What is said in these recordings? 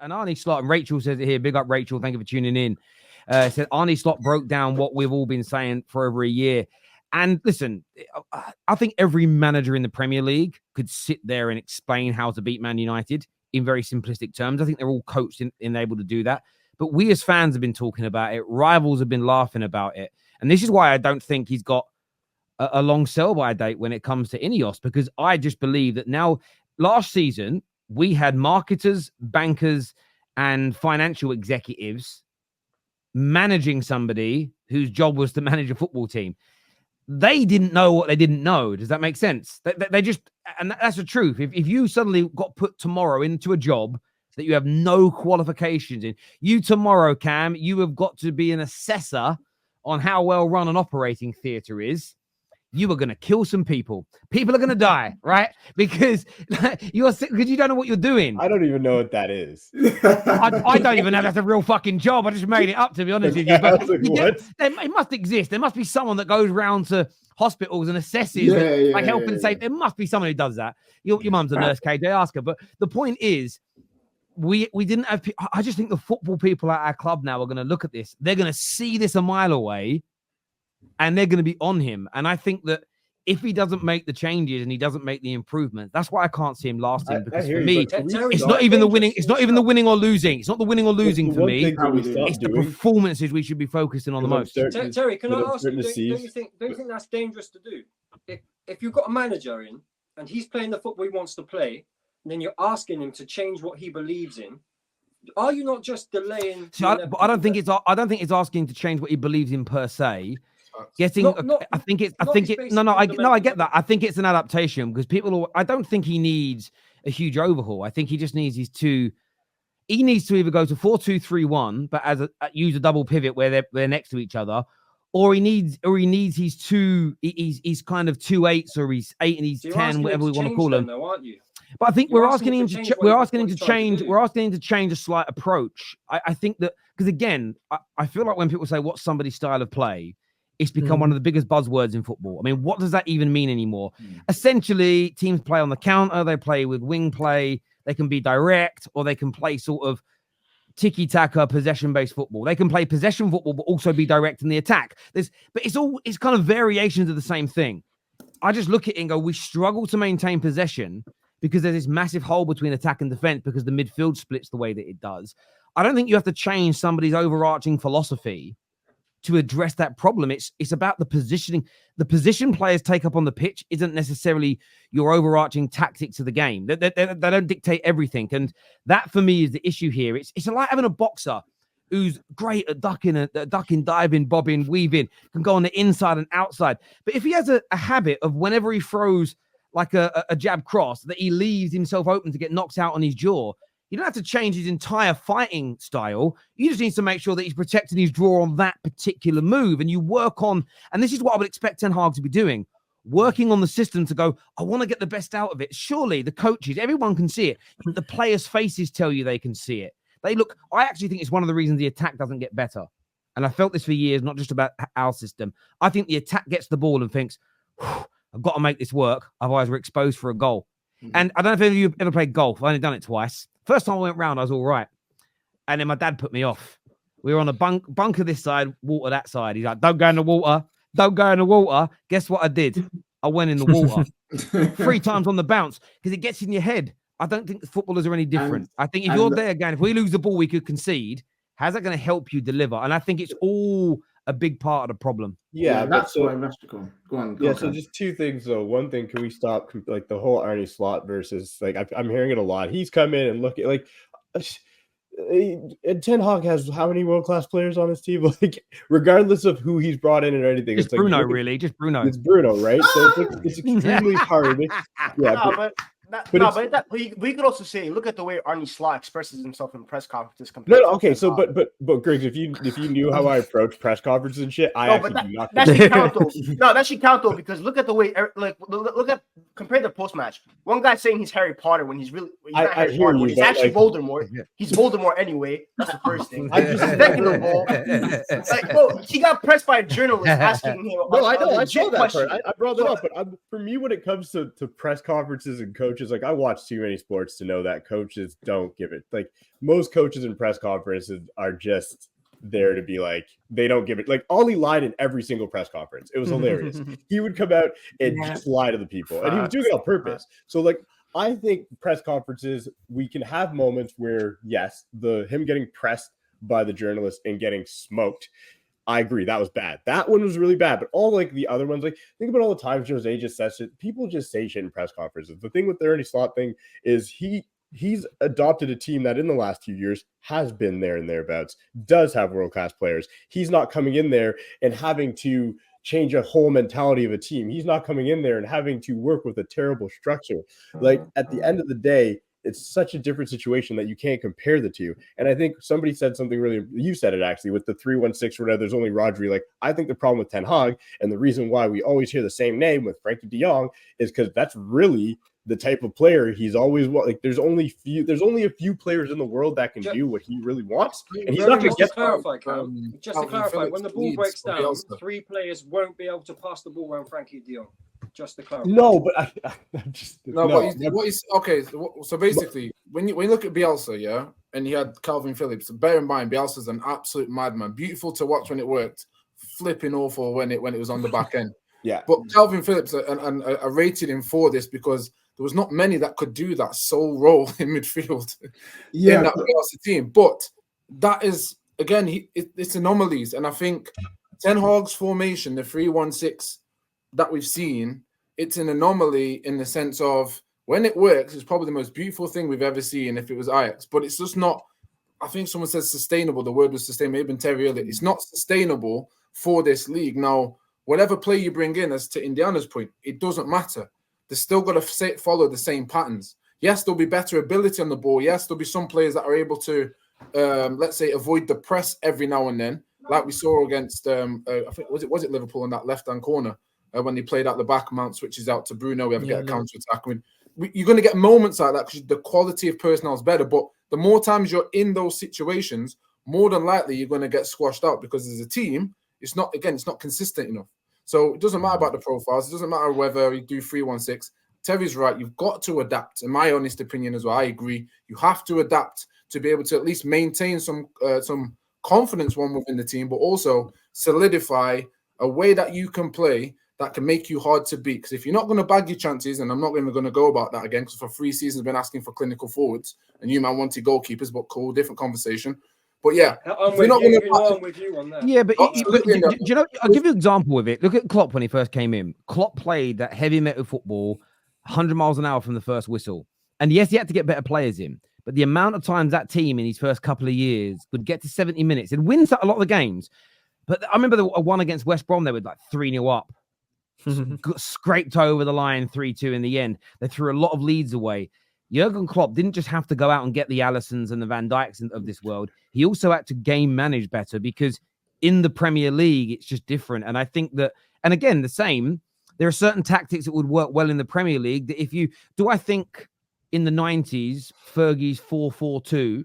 And Arnie Slot, and Rachel says it here. Big up, Rachel. Thank you for tuning in. Said Arnie Slot broke down what we've all been saying for over a year. And listen, I think every manager in the Premier League could sit there and explain how to beat Man United in very simplistic terms. I think they're all coached and able to do that. But we as fans have been talking about it. Rivals have been laughing about it. And this is why I don't think he's got a long sell-by date when it comes to Ineos, because I just believe that now, last season, we had marketers, bankers, and financial executives managing somebody whose job was to manage a football team. They didn't know what they didn't know. Does that make sense? They just, and that's the truth. If you suddenly got put tomorrow into a job that you have no qualifications in, you tomorrow, Cam, you have got to be an assessor on how well run an operating theatre is. You are going to kill some people. People are going to die, right? Because you don't know what you're doing. I don't even know what that is. I don't even know that's a real fucking job. I just made it up, to be honest with you. But it must exist. There must be someone that goes around to hospitals and assesses health and safety. There must be someone who does that. Your mum's a nurse, KJ. Ask her. But the point is, we didn't have. I just think the football people at our club now are going to look at this. They're going to see this a mile away. And they're going to be on him. And I think that if he doesn't make the changes and he doesn't make the improvements, that's why I can't see him lasting. Because for me, it's not even the winning. It's not even the winning or losing. It's not the winning or losing for me. It's the performances we should be focusing on the most. Terry, can I ask you? Don't you think that's dangerous to do? If you've got a manager in and he's playing the football he wants to play, and then you're asking him to change what he believes in, are you not just delaying? I don't think it's asking to change what he believes in per se. I get that. I think it's an adaptation because I don't think he needs a huge overhaul. I think he just needs he needs to either go to 4-2-3-1, but use a double pivot where they're next to each other, or he needs he's kind of 2 8s, or he's 8 and he's 10, whatever we want to call him. Though, aren't you? But I think we're asking him to change a slight approach. I think that because again, I feel like when people say what's somebody's style of play, it's become one of the biggest buzzwords in football. I mean, what does that even mean anymore? Essentially, teams play on the counter. They play with wing play. They can be direct, or they can play sort of tiki-taka, possession-based football. They can play possession football, but also be direct in the attack. But it's kind of variations of the same thing. I just look at it and go, we struggle to maintain possession because there's this massive hole between attack and defense because the midfield splits the way that it does. I don't think you have to change somebody's overarching philosophy to address that problem. It's about the positioning. The position players take up on the pitch isn't necessarily your overarching tactics of the game. They don't dictate everything. And that, for me, is the issue here. It's like having a boxer who's great at ducking, diving, bobbing, weaving, can go on the inside and outside. But if he has a habit of whenever he throws like a jab cross, that he leaves himself open to get knocked out on his jaw, you don't have to change his entire fighting style. You just need to make sure that he's protecting his draw on that particular move. And you work on, and this is what I would expect Ten Hag to be doing, working on the system to go, I want to get the best out of it. Surely the coaches, everyone can see it. The players' faces tell you they can see it. I actually think it's one of the reasons the attack doesn't get better. And I felt this for years, not just about our system. I think the attack gets the ball and thinks, I've got to make this work. Otherwise, we're exposed for a goal. Mm-hmm. And I don't know if any of you ever played golf. I've only done it twice. First time I went round, I was all right. And then my dad put me off. We were on a bunker this side, water that side. He's like, don't go in the water. Don't go in the water. Guess what I did? I went in the water 3 times on the bounce because it gets in your head. I don't think the footballers are any different. I think if you're there again, if we lose the ball, we could concede. How's that going to help you deliver? And I think it's all a big part of the problem. Yeah, that's why Go on. So just 2 things though. One thing, can we stop like the whole Arnie Slot versus like I'm hearing it a lot. He's come in and look at like Ten Hag has how many world-class players on his team? Like regardless of who he's brought in or anything, it's Bruno, like, really. Just Bruno. It's Bruno, right? So it's extremely hard. Yeah, we could also say, look at the way Arnie Slot expresses himself in press conferences. No, okay, so but Griggs, if you knew how I approach press conferences and shit, that should count though. No, that should count though, because look at the way look at compare the post match. One guy's saying he's Harry Potter when he's really not I Harry hear Potter, you, when he's but, actually like- Voldemort. He's Voldemort anyway. That's the first thing. Second of all, like, bro, he got pressed by a journalist asking him. No, I a know. I legit saw that question. part. I brought it up, but for me, when it comes to press conferences and coaches, like I watch too many sports to know that coaches don't give it. Like most coaches in press conferences are just there to be like, they don't give it. Like Ollie lied in every single press conference. It was hilarious. He would come out and just lie to the people, and he was doing it on purpose. So like, I think press conferences, we can have moments where yes, him getting pressed by the journalist and getting smoked. I agree. That was bad. That one was really bad. But all like the other ones, like think about all the times Jose just says shit. People just say shit in press conferences. The thing with the Ernie Slot thing is he's adopted a team that in the last few years has been there and thereabouts, does have world-class players. He's not coming in there and having to change a whole mentality of a team. He's not coming in there and having to work with a terrible structure. Like at the end of the day, it's such a different situation that you can't compare the two. And I think somebody said something really, you said it actually, with the 3-1-6 or whatever, there's only Rodri. Like, I think the problem with Ten Hag and the reason why we always hear the same name with Frankie de Jong is because that's really the type of player he's always like. There's only a few players in the world that can do what he really wants, and he's not going to get. Just to clarify, when the ball breaks down, 3 players won't be able to pass the ball around Frankie de Jong. Just to clarify. No, but I'm just what he's okay. So basically, when you look at Bielsa, yeah, and he had Calvin Phillips. Bear in mind, Bielsa's an absolute madman. Beautiful to watch when it worked, flipping awful when it was on the back end. Yeah, but Calvin Phillips, and I rated him for this because there was not many that could do that sole role in midfield in that Bielsa team. But that is again, it's anomalies, and I think Ten Hag's formation, the 3-1-6 that we've seen, it's an anomaly in the sense of when it works, it's probably the most beautiful thing we've ever seen if it was Ajax, but it's just not. I think someone said sustainable. The word was sustainable. Even Terry earlier. It's not sustainable for this league. Now, whatever play you bring in, as to Indiana's point, it doesn't matter. They're still got to follow the same patterns. Yes, there'll be better ability on the ball. Yes, there'll be some players that are able to, let's say, avoid the press every now and then, like we saw against, I think was it Liverpool in that left-hand corner. When they played out the back, Mount switches out to Bruno. We have to get a counter attack. I mean, you're going to get moments like that because the quality of personnel is better. But the more times you're in those situations, more than likely you're going to get squashed out because as a team, it's not consistent enough. So it doesn't matter about the profiles. It doesn't matter whether you do 3-1-6. Terry's right. You've got to adapt. In my honest opinion as well, I agree. You have to adapt to be able to at least maintain some confidence within the team, but also solidify a way that you can play that can make you hard to beat. Because if you're not going to bag your chances, and I'm not even going to go about that again, because for 3 seasons I've been asking for clinical forwards, and you man wanted goalkeepers, but cool, different conversation. But yeah, I'm with you on that. Yeah, but do you know? I'll give you an example with it. Look at Klopp when he first came in. Klopp played that heavy metal football, 100 miles an hour from the first whistle. And yes, he had to get better players in. But the amount of times that team in his first couple of years would get to 70 minutes, it wins a lot of the games. But I remember the one against West Brom, they were like 3-0 up. Scraped over the line 3-2 in the end. They threw a lot of leads away. Jurgen Klopp didn't just have to go out and get the Allisons and the Van Dijks of this world. He also had to game manage better because in the Premier League, it's just different. And I think that, and again, the same, there are certain tactics that would work well in the Premier League that I think in the 90s, Fergie's 4-4-2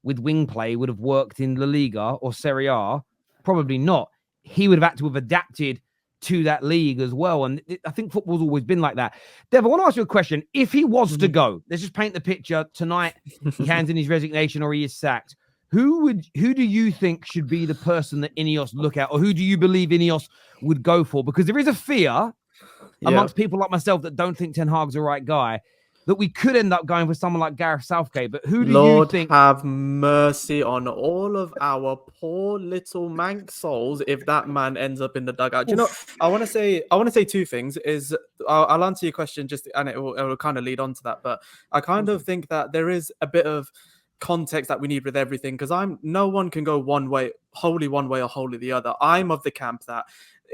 with wing play would have worked in La Liga or Serie A? Probably not. He would have had to have adapted to that league as well. And I think football's always been like that. Dev, I want to ask you a question. If he was to go, let's just paint the picture tonight, he hands in his resignation or he is sacked. Who do you think should be the person that Ineos look at, or who do you believe Ineos would go for? Because there is a fear amongst people like myself that don't think Ten Hag's the right guy, that we could end up going for someone like Gareth Southgate. But who do you think? Have mercy on all of our poor little Manx souls if that man ends up in the dugout. You know, I want to say 2 things. I'll answer your question and it will kind of lead on to that. But I kind of think that there is a bit of context that we need with everything, because no one can go wholly one way or wholly the other. I'm of the camp that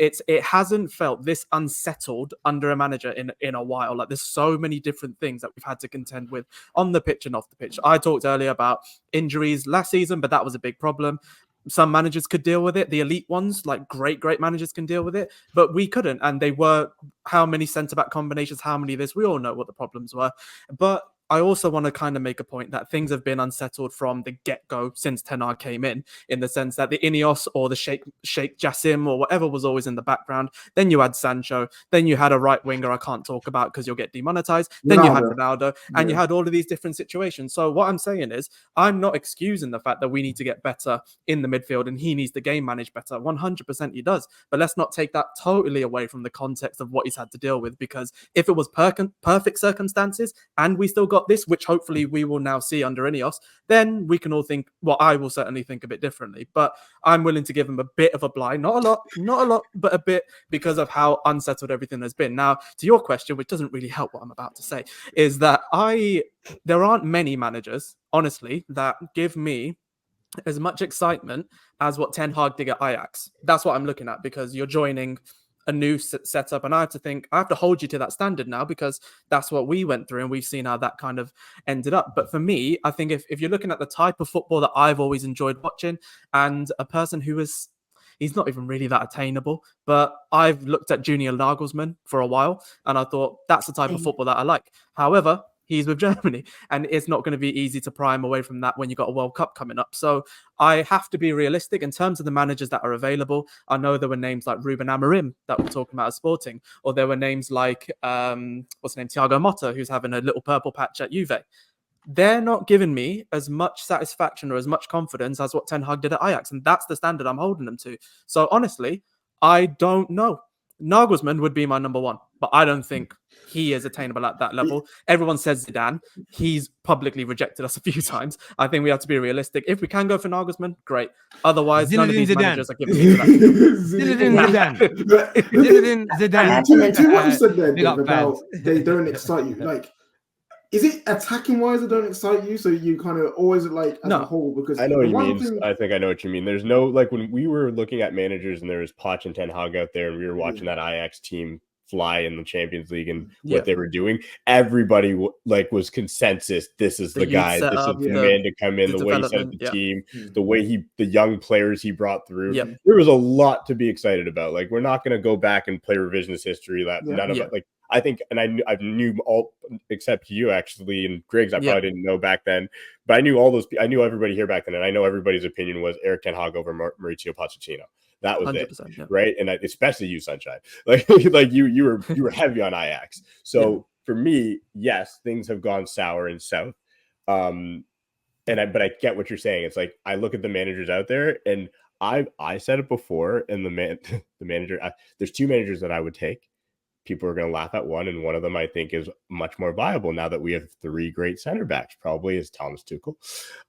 it hasn't felt this unsettled under a manager in a while. Like, there's so many different things that we've had to contend with on the pitch and off the pitch. I talked earlier about injuries last season, but that was a big problem. some managers could deal with it. The elite ones, like great managers, can deal with it, but we couldn't. And they were how many centre-back combinations, how many of this? We all know what the problems were. But I also want to kind of make a point that things have been unsettled from the get-go since Ten Hag came in the sense that the Ineos or the Sheikh Jassim or whatever was always in the background. Then you had Sancho. Then you had a right winger I can't talk about because you'll get demonetized. Then you had Ronaldo, and you had all of these different situations. So what I'm saying is, I'm not excusing the fact that we need to get better in the midfield and he needs to game manage better. 100% he does. But let's not take that totally away from the context of what he's had to deal with, because if it was perfect circumstances and we still got this, which hopefully we will now see under Ineos, then we can all think, well, I will certainly think a bit differently. But I'm willing to give him a bit of a blind, not a lot, but a bit, because of how unsettled everything has been. Now, to your question, which doesn't really help what I'm about to say, is that there aren't many managers, honestly, that give me as much excitement as what Ten Hag did at Ajax. That's what I'm looking at, because you're joining a new setup, and I have to hold you to that standard now, because that's what we went through and we've seen how that kind of ended up. But for me, I think if you're looking at the type of football that I've always enjoyed watching, and a person who is, he's not even really that attainable, but I've looked at Junior Nagelsmann for a while and I thought that's the type of football that I like. However, he's with Germany, and it's not going to be easy to pry him away from that when you've got a World Cup coming up. So I have to be realistic in terms of the managers that are available. I know there were names like Ruben Amorim that we're talking about at Sporting, or there were names like, what's his name, Thiago Motta, who's having a little purple patch at Juve. They're not giving me as much satisfaction or as much confidence as what Ten Hag did at Ajax, and that's the standard I'm holding them to. So honestly, I don't know. Nagelsmann would be my number one, but I don't think he is attainable at that level. Everyone says Zidane. He's publicly rejected us a few times. I think we have to be realistic. If we can go for Nagelsmann, great. Otherwise, none of these managers are giving me that. Zidane. To what you said there, Dave, about they don't excite you. Like, is it attacking wise that don't excite you? So you kind of always like as a whole, because I know what you mean. I think I know what you mean. There's no, like, when we were looking at managers and there was Poch and Ten Hag out there and we were watching that Ajax team fly in the Champions League and what they were doing, everybody was consensus. This is the guy. This is the man to come in. The way he set up the team, the way the young players he brought through. There was a lot to be excited about. Like, we're not going to go back and play revisionist history. That none of it. Like, I think, and I knew all except you actually, and Griggs. I probably didn't know back then, but I knew all those. I knew everybody here back then, and I know everybody's opinion was Erik Ten Hag over Mauricio Pochettino. That was it, right? And especially you, Sunshine. Like you were heavy on Ajax. So for me, yes, things have gone sour and south. But I get what you're saying. It's like I look at the managers out there, and I said it before, and the manager. There's two managers that I would take. People are going to laugh at one, and one of them I think is much more viable now that we have three great center backs. Probably is Thomas Tuchel.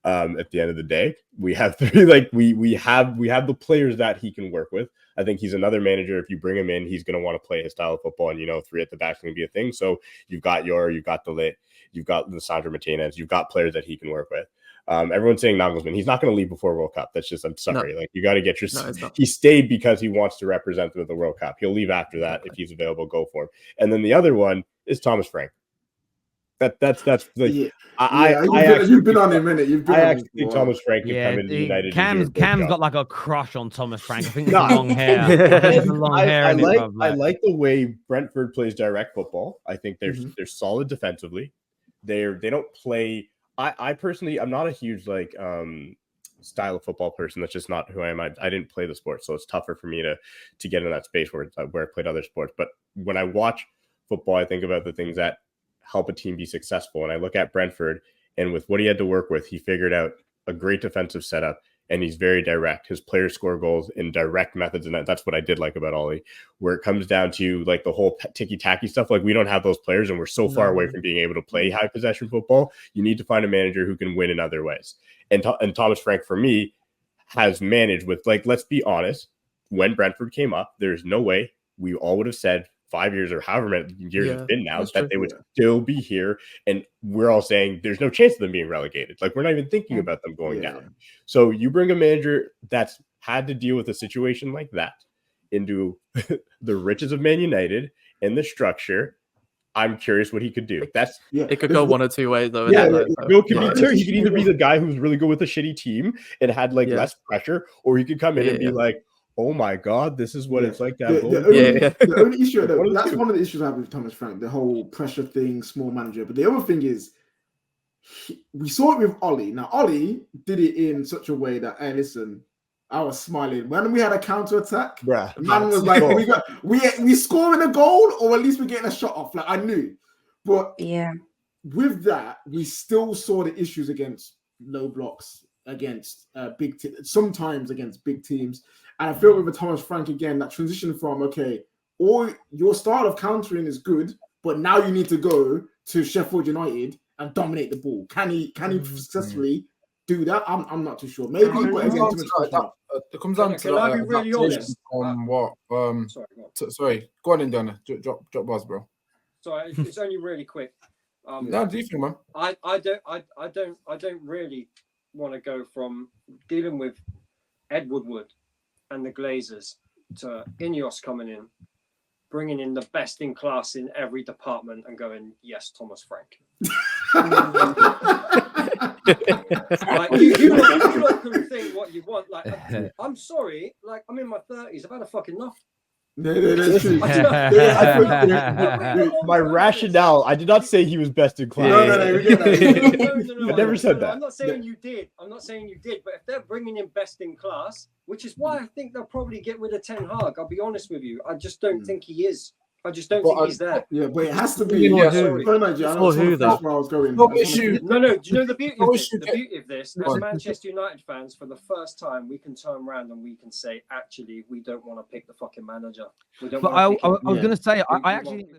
At the end of the day, we have three. Like we have the players that he can work with. I think he's another manager. If you bring him in, he's going to want to play his style of football, and three at the back is going to be a thing. So you've got the Lit, you've got Lisandro Martinez, you've got players that he can work with. Everyone's saying Nagelsmann. He's not going to leave before World Cup. That's just, I'm sorry. Like, you got to get your. He stayed because he wants to represent them at the World Cup. He'll leave after that if he's available. Go for him. And then the other one is Thomas Frank. That's like you've been on him, minute. I actually think Thomas Frank can come into United. Cam's got like a crush on Thomas Frank. I think it's long hair. I like the way Brentford plays direct football. I think they're solid defensively. They don't play. I personally, I'm not a huge style of football person. That's just not who I am. I didn't play the sport, so it's tougher for me to get in that space where I played other sports. But when I watch football, I think about the things that help a team be successful. And I look at Brentford, and with what he had to work with, he figured out a great defensive setup, and he's very direct. His players score goals in direct methods, and that's what I did like about Ollie, where it comes down to like the whole ticky-tacky stuff. Like, we don't have those players, and we're so far away from being able to play high possession football. You need to find a manager who can win in other ways. And Thomas Frank, for me, has managed with, like, let's be honest, when Brentford came up, there's no way we all would have said 5 years or however many years it's been now that they would still be here. And we're all saying there's no chance of them being relegated. Like, we're not even thinking about them going down. So you bring a manager that's had to deal with a situation like that into the riches of Man United and the structure, I'm curious what he could do. That's it could go one or two ways though. He could either be the guy who's really good with a shitty team and had like less pressure, or he could come in and be like, oh my god, this is what it's like to have the only issue that's one of the issues I have with Thomas Frank, the whole pressure thing, small manager. But the other thing is we saw it with Ollie. Now Ollie did it in such a way that, hey, listen, I was smiling when we had a counter attack. Man was like, we scoring a goal, or at least we're getting a shot off. Like I knew, but with that, we still saw the issues against low blocks, against sometimes against big teams. And I feel with Thomas Frank again, that transition from or your style of countering is good, but now you need to go to Sheffield United and dominate the ball. Can he successfully do that? I'm not too sure. Maybe, but again, it comes down to I be really honest? What? Sorry, go on, Indiana. Drop bars, bro. Sorry, it's only really quick. No, do you think, man? I don't really want to go from dealing with Ed Woodward and the Glazers to Ineos coming in, bringing in the best in class in every department and going, yes, Thomas Frank. Like, you lot can think what you want. Like, I'm sorry, like I'm in my 30s. I've had a fucking enough. That's true. My rationale, I did not say he was best in class. No, I never said that. I'm not saying you did. But if they're bringing in best in class, which is why I think they'll probably get rid of Ten Hag. I'll be honest with you. I just don't think he is. I just don't think he's there. Yeah, but it has to be. For who though? Where I was going. No. Do you know the beauty of this? The beauty of this, as Manchester United fans, for the first time, we can turn around and we can say, actually, we don't want to pick the fucking manager. We don't. But I was going to say, I actually think.